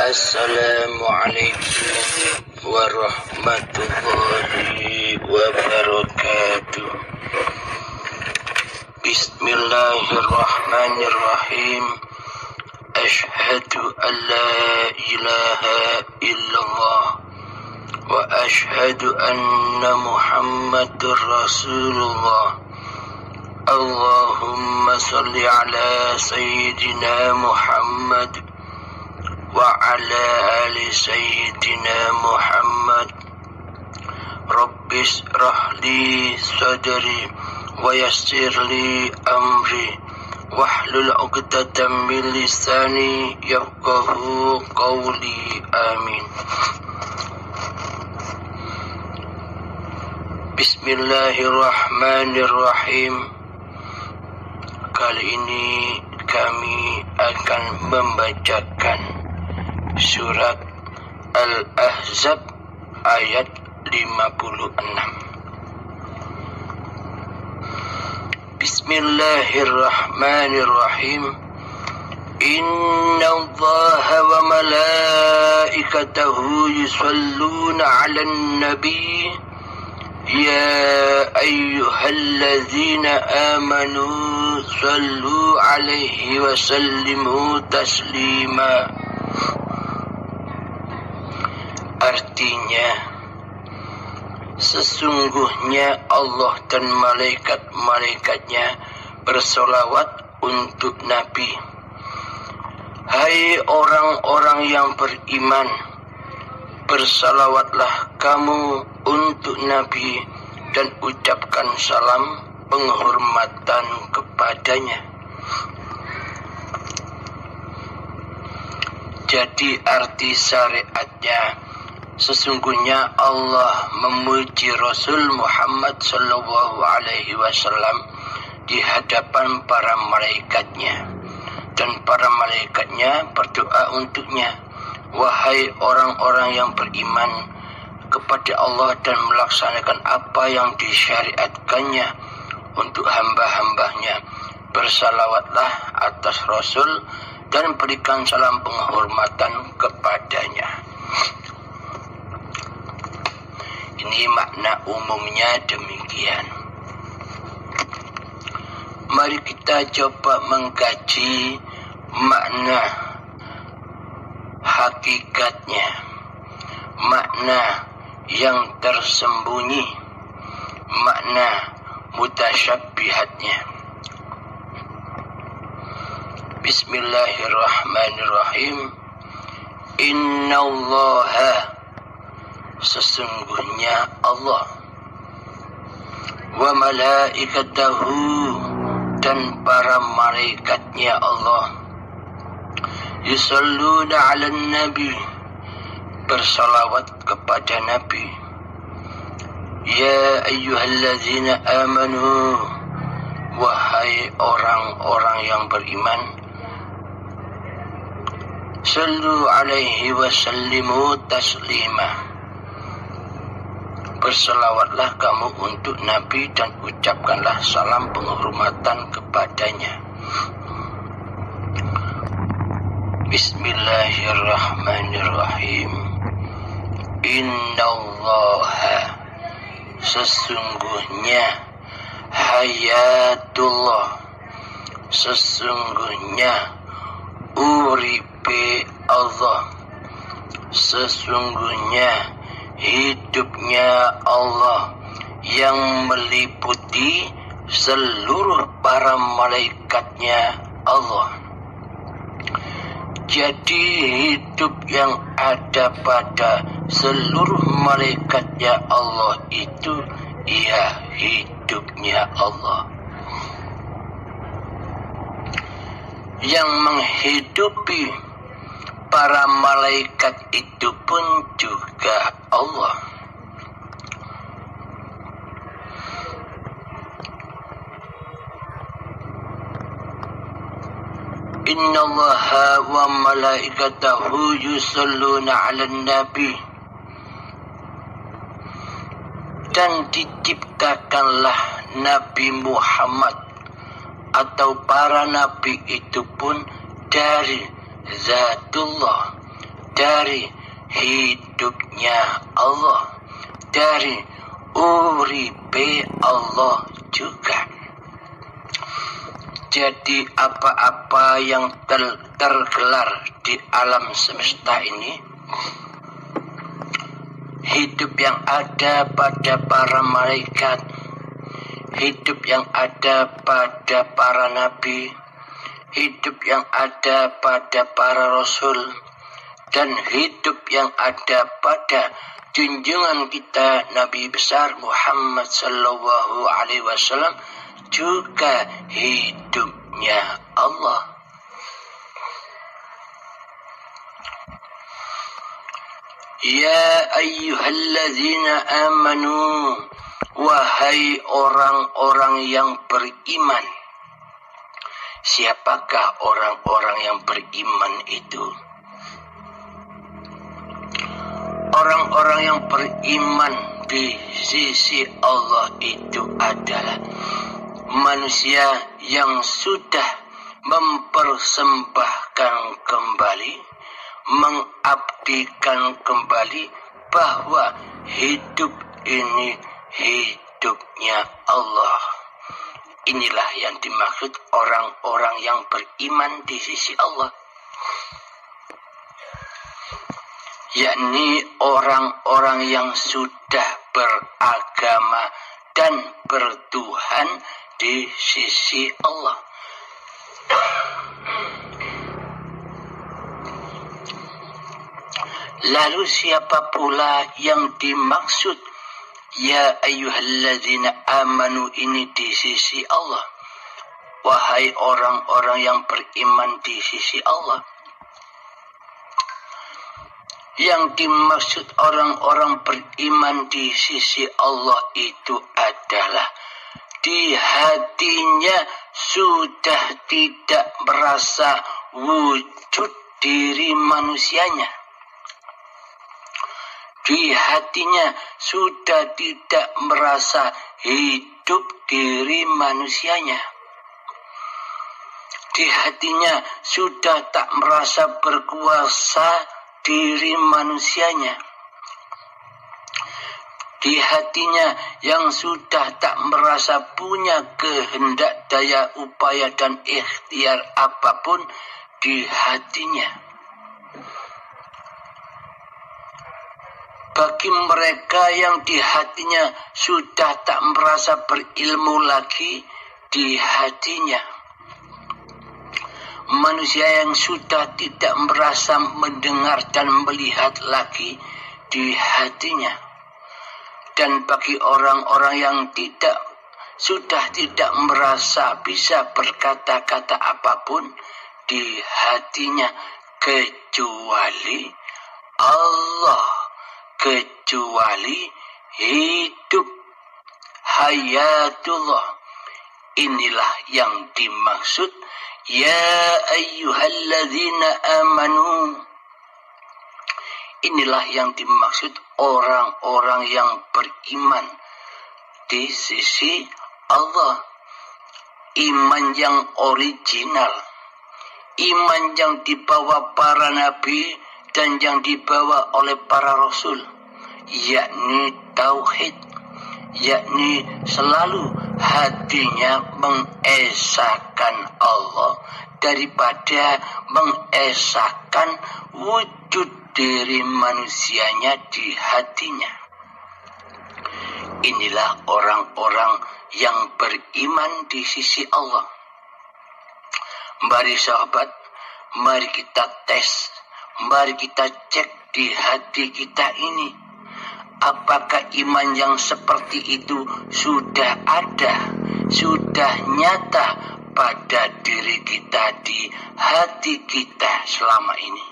Assalamualaikum warahmatullahi wabarakatuh. Bismillahirrahmanirrahim. Ashhadu an la ilaha illallah wa ashhadu anna Muhammadur Rasulullah. Allahumma salli ala Sayyidina Muhammad wa ala ali Sayyidina Muhammad. Rabbis rahli sadri wa yassir li amri wahlul 'uqdatam min lisani yafqahu qawli. Amin. Bismillahirrahmanirrahim. Kali ini kami akan membacakan surat Al-Ahzab ayat 56. Bismillahirrahmanirrahim. Inna Allaha wa malaikatahu yusalluna 'alan nabi ya ayyuhalladzina amanu sallu 'alaihi wa sallimu taslima. Artinya, sesungguhnya Allah dan malaikat-malaikatnya bersolawat untuk Nabi. Hai orang-orang yang beriman, bersalawatlah kamu untuk Nabi dan ucapkan salam penghormatan kepadanya. Jadi arti syariatnya, sesungguhnya Allah memuji Rasul Muhammad sallallahu alaihi wasallam di hadapan para malaikatnya, dan para malaikatnya berdoa untuknya. Wahai orang-orang yang beriman kepada Allah dan melaksanakan apa yang disyariatkannya untuk hamba-hambanya, bersalawatlah atas Rasul dan berikan salam penghormatan kepadanya. Ini makna umumnya demikian. Mari kita coba mengkaji makna hakikatnya, makna yang tersembunyi, makna mutasyabbihatnya. Bismillahirrahmanirrahim. Innallaha, sesungguhnya Allah, wa malaikatahu, dan para malaikatnya Allah, yusalluna 'alan nabi, bersalawat kepada Nabi. Ya ayyuhalladzina amanu, wahai orang-orang yang beriman, sallu alaihi wa sallimu taslima, bersalawatlah kamu untuk Nabi dan ucapkanlah salam penghormatan kepadanya. Bismillahirrahmanirrahim. Innallaha, sesungguhnya hayatullah, sesungguhnya uripe Allah, sesungguhnya hidupnya Allah yang meliputi seluruh para malaikatnya Allah. Jadi hidup yang ada pada seluruh malaikatnya Allah itu ya hidupnya Allah. Yang menghidupi para malaikat itu pun juga Allah. Innallaha wa malaikatahu yusalluna 'alan nabi, dan diciptakanlah Nabi Muhammad atau para nabi itu pun dari Zatullah, dari hidupnya Allah, dari uripe Allah juga. Jadi apa-apa yang tergelar di alam semesta ini, hidup yang ada pada para malaikat, hidup yang ada pada para nabi, hidup yang ada pada para rasul, dan hidup yang ada pada junjungan kita Nabi besar Muhammad sallallahu alaihi wasallam juga hidupnya Allah. Ya ayyuhalladzina amanu, wahai orang-orang yang beriman. Siapakah orang-orang yang beriman itu? Orang-orang yang beriman di sisi Allah itu adalah manusia yang sudah mempersembahkan kembali, mengabdikan kembali bahwa hidup ini hidupnya Allah. Inilah yang dimaksud orang-orang yang beriman di sisi Allah, yakni orang-orang yang sudah beragama dan bertuhan di sisi Allah. Lalu siapa pula yang dimaksud ya ayyuhalladzina amanu ini di sisi Allah? Wahai orang-orang yang beriman di sisi Allah. Yang dimaksud orang-orang beriman di sisi Allah itu adalah di hatinya sudah tidak merasa wujud diri manusianya. Di hatinya sudah tidak merasa hidup diri manusianya. Di hatinya sudah tak merasa berkuasa diri manusianya. Di hatinya yang sudah tak merasa punya kehendak, daya, upaya, dan ikhtiar apapun di hatinya. Bagi mereka yang di hatinya sudah tak merasa berilmu lagi di hatinya, manusia yang sudah tidak merasa mendengar dan melihat lagi di hatinya, dan bagi orang-orang yang sudah tidak merasa bisa berkata-kata apapun di hatinya kecuali Allah, kecuali hidup hayatullah. Inilah yang dimaksud ya ayyuhalladzina amanu. Inilah yang dimaksud orang-orang yang beriman di sisi Allah. Iman yang original, iman yang dibawa para nabi dan yang dibawa oleh para rasul, yakni tauhid, yakni selalu hatinya mengesahkan Allah daripada mengesahkan wujud diri manusianya di hatinya. Inilah orang-orang yang beriman di sisi Allah. Mari sahabat, mari kita tes, mari kita cek di hati kita ini. Apakah iman yang seperti itu sudah ada, sudah nyata pada diri kita, di hati kita selama ini?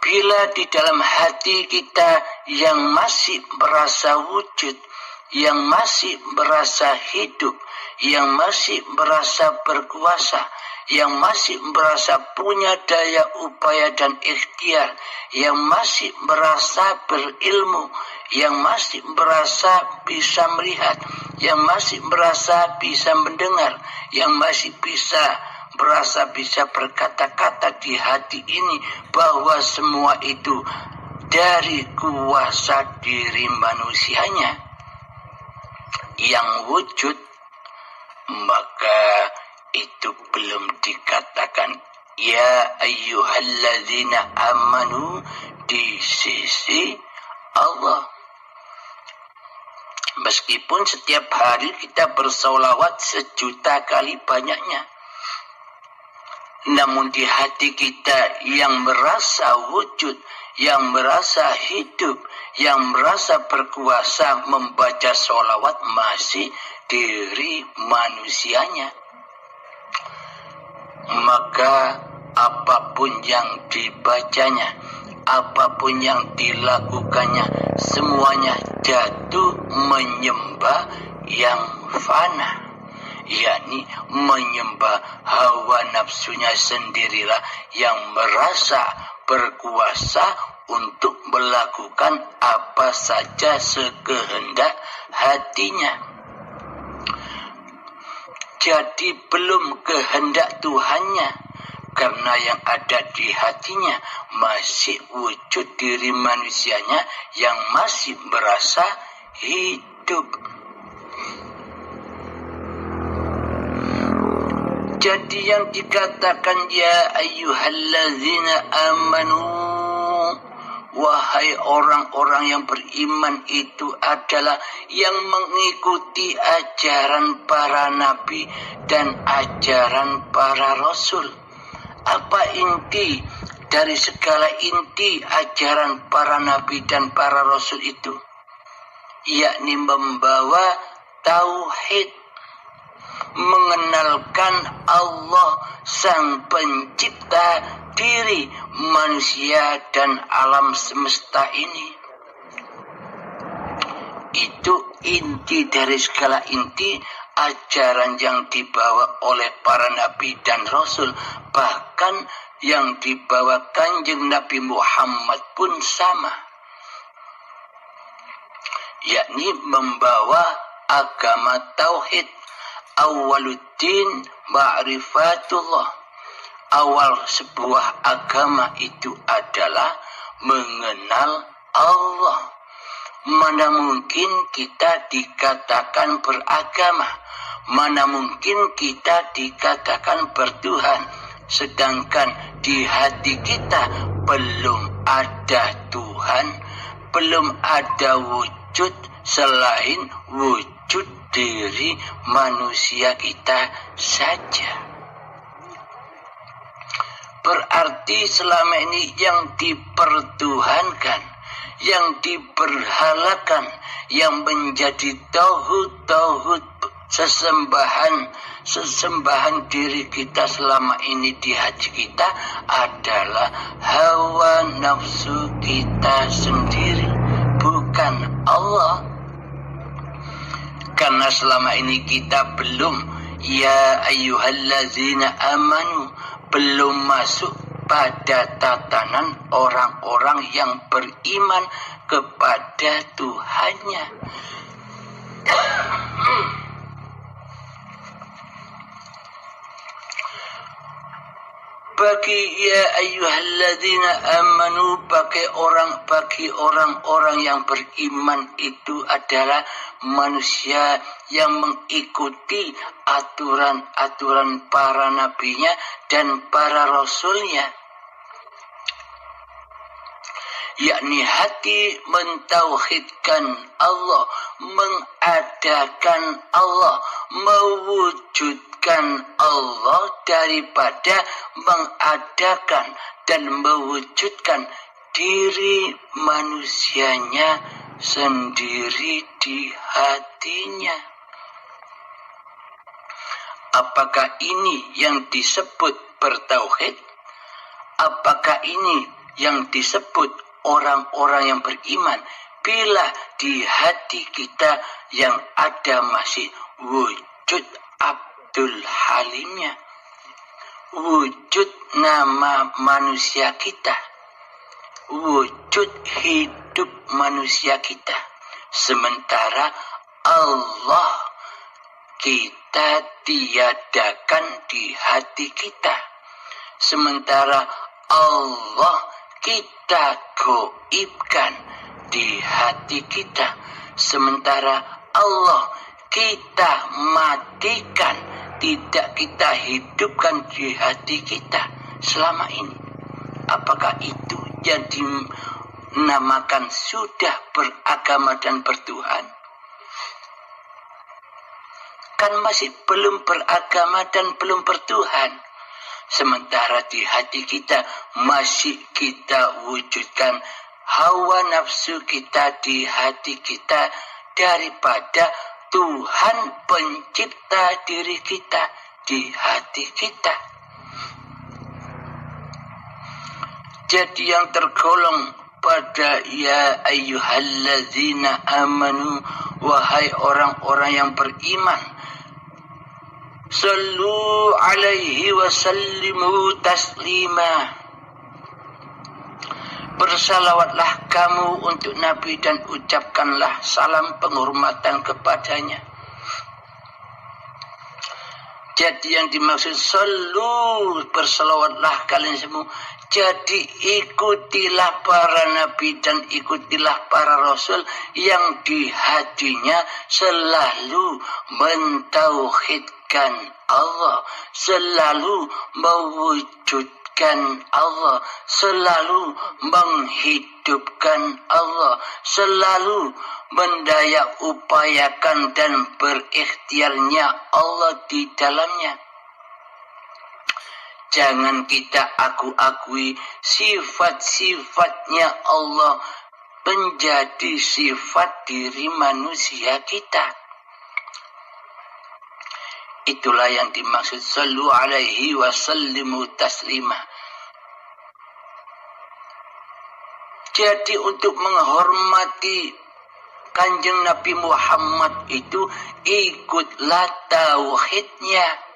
Bila di dalam hati kita yang masih merasa wujud, yang masih merasa hidup, yang masih merasa berkuasa, yang masih merasa punya daya upaya dan ikhtiar, yang masih merasa berilmu, yang masih merasa bisa melihat, yang masih merasa bisa mendengar, yang masih bisa berasa bisa berkata-kata di hati ini bahwa semua itu dari kuasa diri manusianya yang wujud, maka itu belum dikatakan ya ayyuhalladzina amanu di sisi Allah. Meskipun setiap hari kita bersolawat 1.000.000 kali banyaknya, namun di hati kita yang merasa wujud, yang merasa hidup, yang merasa berkuasa membaca solawat masih diri manusianya. Maka apapun yang dibacanya, apapun yang dilakukannya, semuanya jatuh menyembah yang fana, yakni menyembah hawa nafsunya sendirilah yang merasa berkuasa untuk melakukan apa saja sekehendak hatinya. Jadi belum kehendak Tuhannya, karena yang ada di hatinya masih wujud diri manusianya yang masih berasa hidup. Jadi yang dikatakan ya ayyuhalladzina amanu, wahai orang-orang yang beriman, itu adalah yang mengikuti ajaran para nabi dan ajaran para rasul. Apa inti dari segala inti ajaran para nabi dan para rasul itu? Yakni membawa tauhid, mengenalkan Allah sang pencipta diri manusia dan alam semesta ini. Itu inti dari segala inti ajaran yang dibawa oleh para nabi dan rasul. Bahkan yang dibawa Kanjeng Nabi Muhammad pun sama, yakni membawa agama tauhid. Awaluddin ma'rifatullah. Awal sebuah agama itu adalah mengenal Allah. Mana mungkin kita dikatakan beragama, mana mungkin kita dikatakan bertuhan, sedangkan di hati kita belum ada Tuhan, belum ada wujud selain wujud diri manusia kita saja. Berarti selama ini yang dipertuhankan, yang diberhalakan, yang menjadi tauhid sesembahan diri kita selama ini di hati kita adalah hawa nafsu kita sendiri, bukan Allah. Karena selama ini kita belum ya ayyuhalladzina amanu, belum masuk pada tatanan orang-orang yang beriman kepada Tuhannya. Bagi ya ayyuhalladzina amanu, bagi orang-orang yang beriman itu adalah manusia yang mengikuti aturan-aturan para nabinya dan para rasulnya, yakni hati mentauhidkan Allah, mengadakan Allah, mewujudkan Allah daripada mengadakan dan mewujudkan diri manusianya sendiri di hatinya. Apakah ini yang disebut bertauhid? Apakah ini yang disebut orang-orang yang beriman? Bila di hati kita yang ada masih wujud Abdul Halimnya, wujud nama manusia kita, wujud hidup manusia kita, sementara Allah kita tiadakan di hati kita. Sementara Allah kita goibkan di hati kita. Sementara Allah kita matikan, tidak kita hidupkan di hati kita selama ini. Apakah itu yang dinamakan sudah beragama dan bertuhan? Kan masih belum beragama dan belum bertuhan. Sementara di hati kita masih kita wujudkan hawa nafsu kita di hati kita daripada Tuhan pencipta diri kita di hati kita. Jadi yang tergolong pada ya ayyuhalladzina amanu, wahai orang-orang yang beriman, sallu alaihi wa sallimu taslima. Bersalawatlah kamu untuk Nabi dan ucapkanlah salam penghormatan kepadanya. Jadi yang dimaksud sallu, bersalawatlah kalian semua. Jadi ikutilah para nabi dan ikutilah para rasul yang di hatinya selalu mentauhidkan Allah, selalu mewujudkan Allah, selalu menghidupkan Allah, selalu mendaya upayakan dan berikhtiarnya Allah di dalamnya. Jangan kita akui sifat-sifatnya Allah menjadi sifat diri manusia kita. Itulah yang dimaksud sallu alaihi wa sallimu taslima. Jadi untuk menghormati Kanjeng Nabi Muhammad itu ikutlah tauhidnya.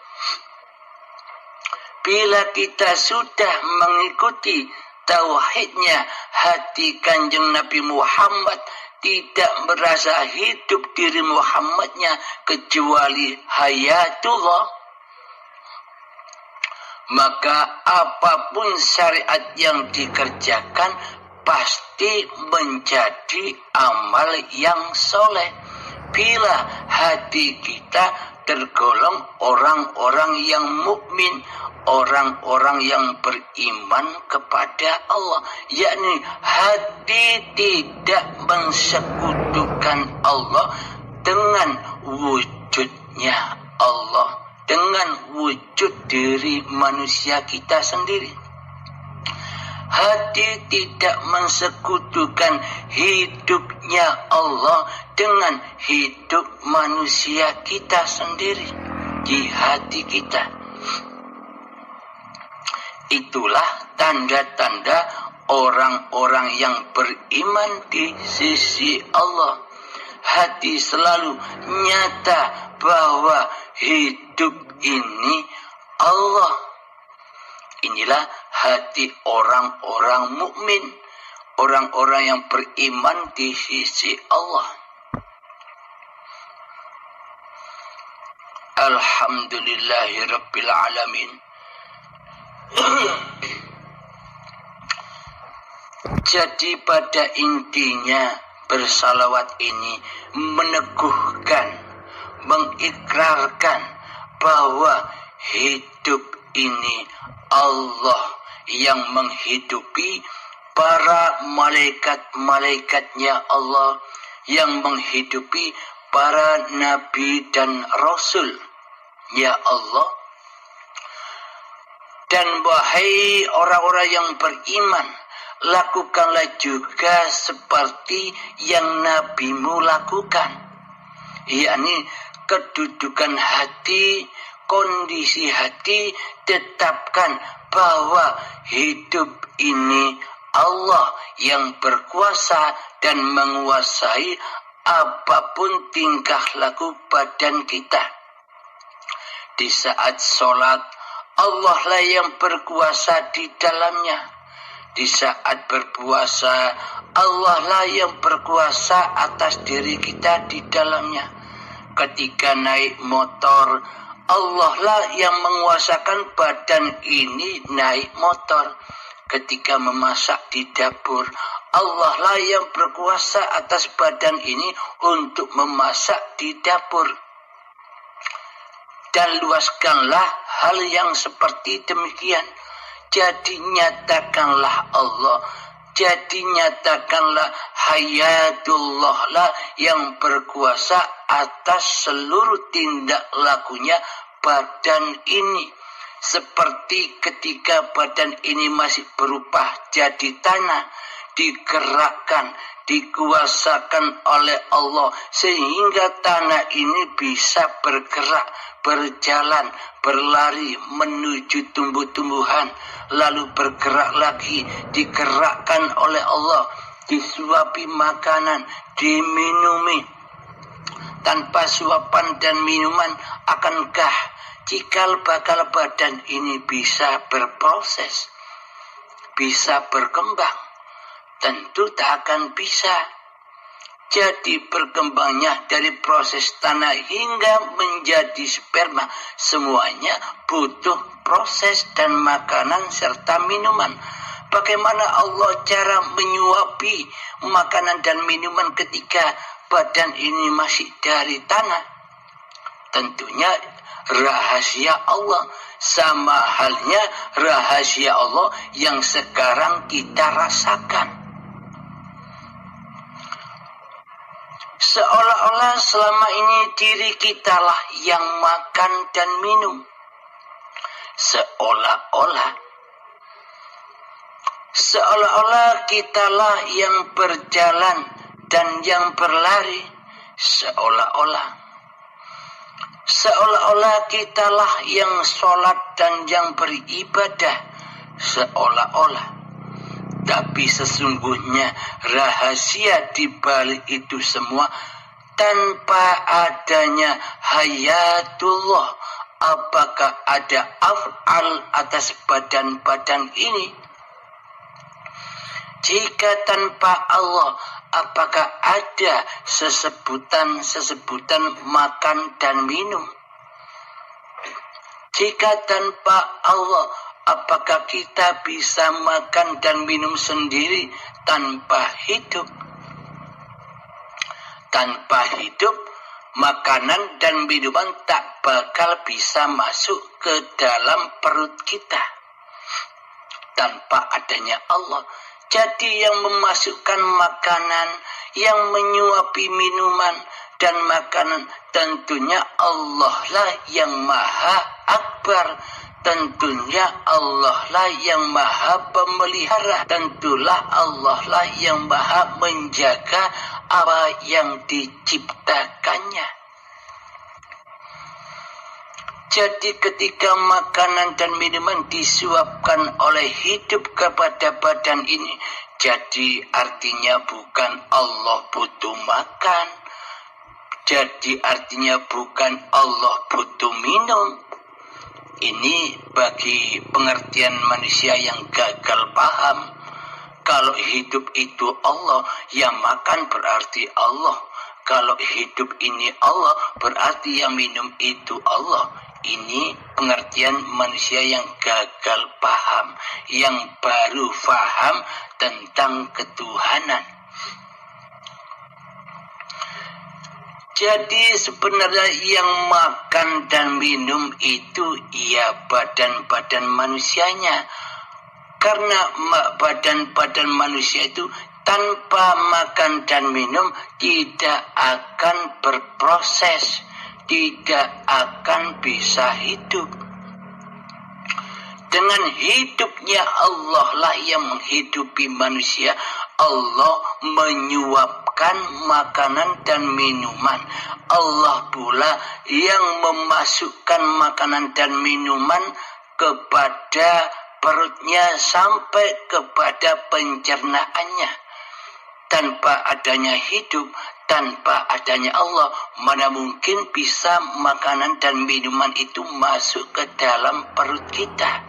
Bila kita sudah mengikuti tauhidnya, hati Kanjeng Nabi Muhammad tidak merasa hidup diri Muhammadnya kecuali hayatullah, maka apapun syariat yang dikerjakan pasti menjadi amal yang soleh. Bila hati kita tergolong orang-orang yang mukmin, orang-orang yang beriman kepada Allah, yakni hati tidak mensekutukan Allah dengan wujudnya Allah, dengan wujud diri manusia kita sendiri. Hati tidak mensekutukan hidupnya Allah dengan hidup manusia kita sendiri di hati kita. Itulah tanda-tanda orang-orang yang beriman di sisi Allah. Hati selalu nyata bahwa hidup ini Allah. Inilah hati orang-orang mukmin, orang-orang yang beriman di sisi Allah. Alhamdulillahirabbil alamin. Jadi pada intinya bersalawat ini meneguhkan, mengikrarkan bahwa hidup ini Allah yang menghidupi, para malaikat-malaikatnya Allah yang menghidupi, para nabi dan rasul ya Allah. Dan wahai orang-orang yang beriman, lakukanlah juga seperti yang nabimu lakukan, yakni kedudukan hati, kondisi hati, tetapkan bahwa hidup ini Allah yang berkuasa dan menguasai apapun tingkah laku badan kita. Di saat sholat, Allah lah yang berkuasa di dalamnya. Di saat berpuasa, Allah lah yang berkuasa atas diri kita di dalamnya. ketika naik motor, Allah lah yang menguasakan badan ini naik motor. Ketika memasak di dapur, Allah lah yang berkuasa atas badan ini untuk memasak di dapur. Dan luaskanlah hal yang seperti demikian. Jadi nyatakanlah Allah, jadi nyatakanlah hayatullah lah yang berkuasa atas seluruh tindak lakunya badan ini. Seperti ketika badan ini masih berupa jadi tanah, digerakkan, dikuasakan oleh Allah sehingga tanah ini bisa bergerak, berjalan, berlari menuju tumbuh-tumbuhan, lalu bergerak lagi, digerakkan oleh Allah, disuapi makanan, diminumi. Tanpa suapan dan minuman, akankah cikal bakal badan ini bisa berproses, bisa berkembang? Tentu tak akan bisa. Jadi berkembangnya dari proses tanah hingga menjadi sperma, semuanya butuh proses dan makanan serta minuman. Bagaimana Allah cara menyuapi makanan dan minuman ketika badan ini masih dari tanah? Tentunya rahasia Allah, sama halnya rahasia Allah yang sekarang kita rasakan. Seolah-olah selama ini diri kitalah yang makan dan minum. Seolah-olah kitalah yang berjalan dan yang berlari. Seolah-olah kitalah yang sholat dan yang beribadah. Seolah-olah. Tapi sesungguhnya rahasia di balik itu semua, tanpa adanya hayatullah, apakah ada af'al atas badan-badan ini? Jika tanpa Allah, apakah ada sesebutan makan dan minum? Jika tanpa Allah, apakah kita bisa makan dan minum sendiri tanpa hidup? Tanpa hidup, makanan dan minuman tak bakal bisa masuk ke dalam perut kita. Tanpa adanya Allah. Jadi yang memasukkan makanan, yang menyuapi minuman dan makanan, tentunya Allah lah yang Maha Akbar. Tentunya Allah lah yang Maha Pemelihara. Tentulah Allah lah yang Maha menjaga apa yang diciptakannya. Jadi ketika makanan dan minuman disuapkan oleh hidup kepada badan ini, jadi artinya bukan Allah butuh makan. Jadi artinya bukan Allah butuh minum. Ini bagi pengertian manusia yang gagal paham. Kalau hidup itu Allah, yang makan berarti Allah. Kalau hidup ini Allah, berarti yang minum itu Allah. Ini pengertian manusia yang gagal paham, yang baru paham tentang ketuhanan. Jadi sebenarnya yang makan dan minum itu ya badan-badan manusianya. Karena badan-badan manusia itu tanpa makan dan minum tidak akan berproses, tidak akan bisa hidup. Dengan hidupnya Allah lah yang menghidupi manusia. Allah menyuapkan makanan dan minuman. Allah pula yang memasukkan makanan dan minuman kepada perutnya sampai kepada pencernaannya. Tanpa adanya hidup, tanpa adanya Allah, mana mungkin bisa makanan dan minuman itu masuk ke dalam perut kita.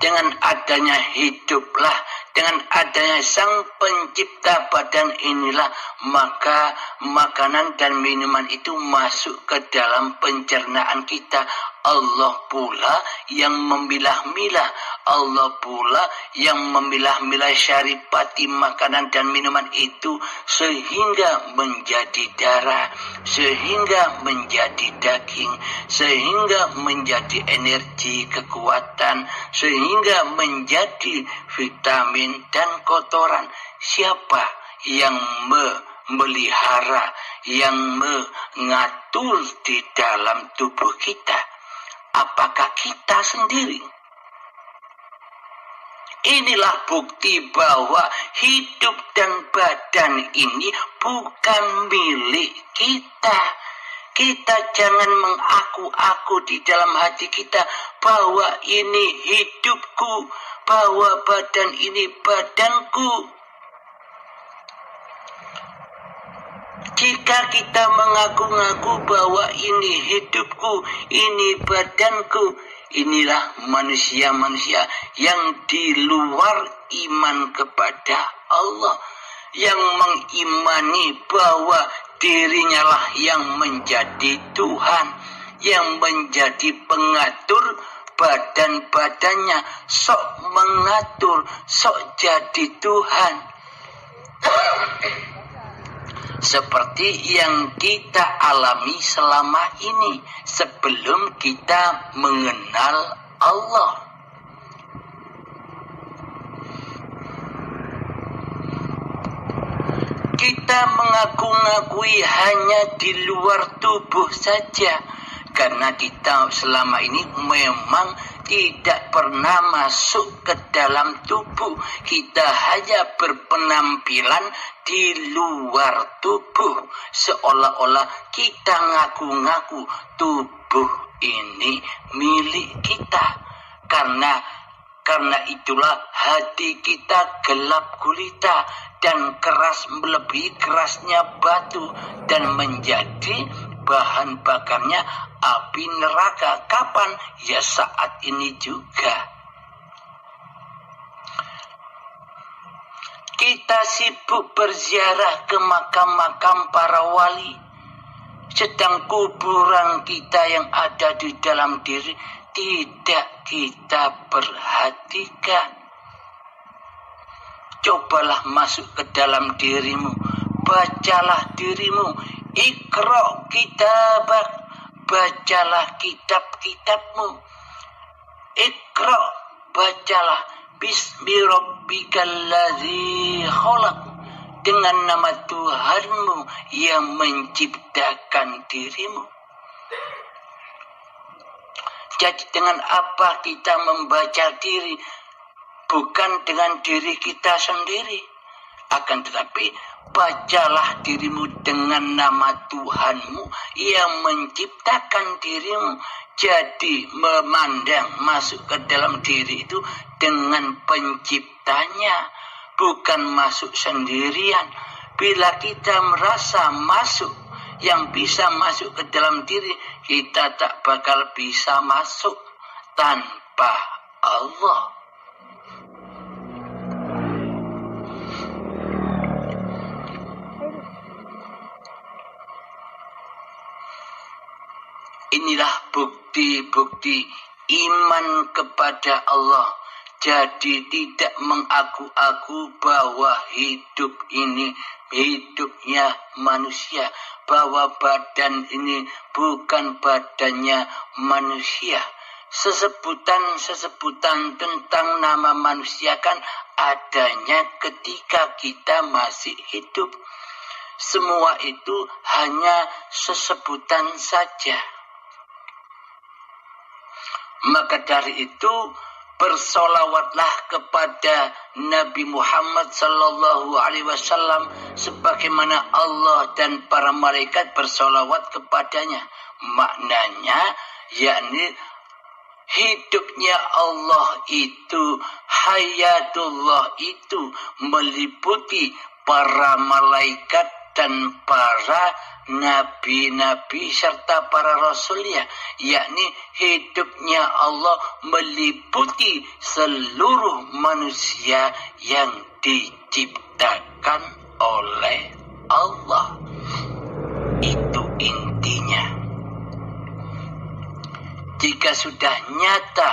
Dengan adanya hiduplah Dengan adanya sang pencipta badan inilah maka makanan dan minuman itu masuk ke dalam pencernaan kita. Allah pula yang memilah-milah, Allah pula yang memilah-milah syaripati makanan dan minuman itu sehingga menjadi darah, sehingga menjadi daging, sehingga menjadi energi, kekuatan, sehingga menjadi vitamin dan kotoran. Siapa yang memelihara, yang mengatur di dalam tubuh kita? Apakah kita sendiri? Inilah bukti bahwa hidup dan badan ini bukan milik kita. Kita jangan mengaku-aku di dalam hati kita bahwa ini hidupku, bahwa badan ini badanku. Jika kita mengaku-ngaku bahwa ini hidupku, ini badanku, inilah manusia-manusia yang di luar iman kepada Allah, yang mengimani bahwa dirinya lah yang menjadi Tuhan, yang menjadi pengatur badan-badannya, sok mengatur, sok jadi Tuhan. Seperti yang kita alami selama ini sebelum kita mengenal Allah. Kita mengaku-ngakui hanya di luar tubuh saja, karena kita selama ini memang tidak pernah masuk ke dalam tubuh. Kita hanya berpenampilan di luar tubuh, seolah-olah kita ngaku-ngaku tubuh ini milik kita. Karena itulah hati kita gelap gulita dan keras melebihi kerasnya batu dan menjadi bahan bakarnya api neraka. Kapan? Ya saat ini juga. Kita sibuk berziarah ke makam-makam para wali, sedang kuburan kita yang ada di dalam diri tidak kita perhatikan. Cobalah masuk ke dalam dirimu, bacalah dirimu, Iqra kitabak, bacalah kitab-kitabmu. Iqra, bacalah, bismi rabbikal ladzi khalaq, dengan nama Tuhanmu yang menciptakan dirimu. Jadi dengan apa kita membaca diri? Bukan dengan diri kita sendiri, akan tetapi bacalah dirimu dengan nama Tuhanmu yang menciptakan dirimu. Jadi memandang masuk ke dalam diri itu dengan penciptanya, bukan masuk sendirian. Bila kita merasa masuk, yang bisa masuk ke dalam diri, kita tak bakal bisa masuk tanpa Allah. Inilah bukti-bukti iman kepada Allah. Jadi tidak mengaku-aku bahwa hidup ini hidupnya manusia, bahwa badan ini bukan badannya manusia. Sesebutan-sesebutan tentang nama manusia kan adanya ketika kita masih hidup. Semua itu hanya sesebutan saja. Maka dari itu bersolawatlah kepada Nabi Muhammad sallallahu alaihi wasallam sebagaimana Allah dan para malaikat bersolawat kepadanya. Maknanya yakni hidupnya Allah itu, hayatullah itu meliputi para malaikat dan para nabi-nabi serta para rasulnya, yakni hidupnya Allah meliputi seluruh manusia yang diciptakan oleh Allah. Itu intinya. Jika sudah nyata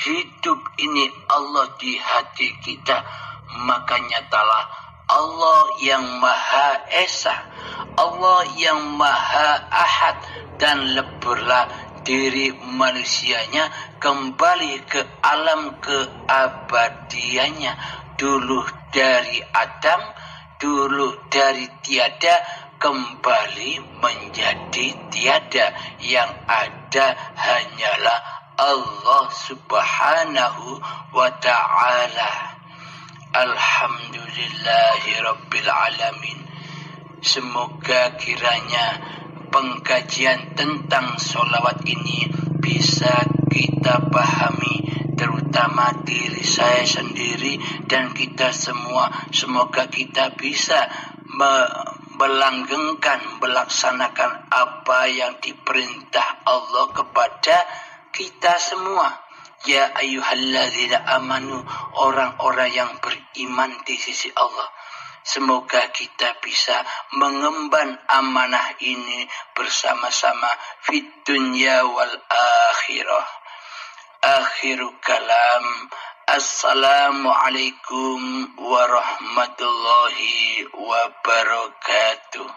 hidup ini Allah di hati kita, maka nyatalah Allah yang Maha Esa, Allah yang Maha Ahad, dan leburlah diri manusianya kembali ke alam keabadiannya. Dulu dari Adam, dulu dari tiada, kembali menjadi tiada. Yang ada hanyalah Allah Subhanahu wa ta'ala. Alhamdulillahirabbil alamin. Semoga kiranya pengkajian tentang sholawat ini bisa kita pahami, terutama diri saya sendiri dan kita semua. Semoga kita bisa melanggengkan, melaksanakan apa yang diperintah Allah kepada kita semua. Ya ayyuhalladzina amanu, orang-orang yang beriman di sisi Allah. Semoga kita bisa mengemban amanah ini bersama-sama fid dunya wal akhirah. Akhiru kalam. Assalamualaikum warahmatullahi wabarakatuh.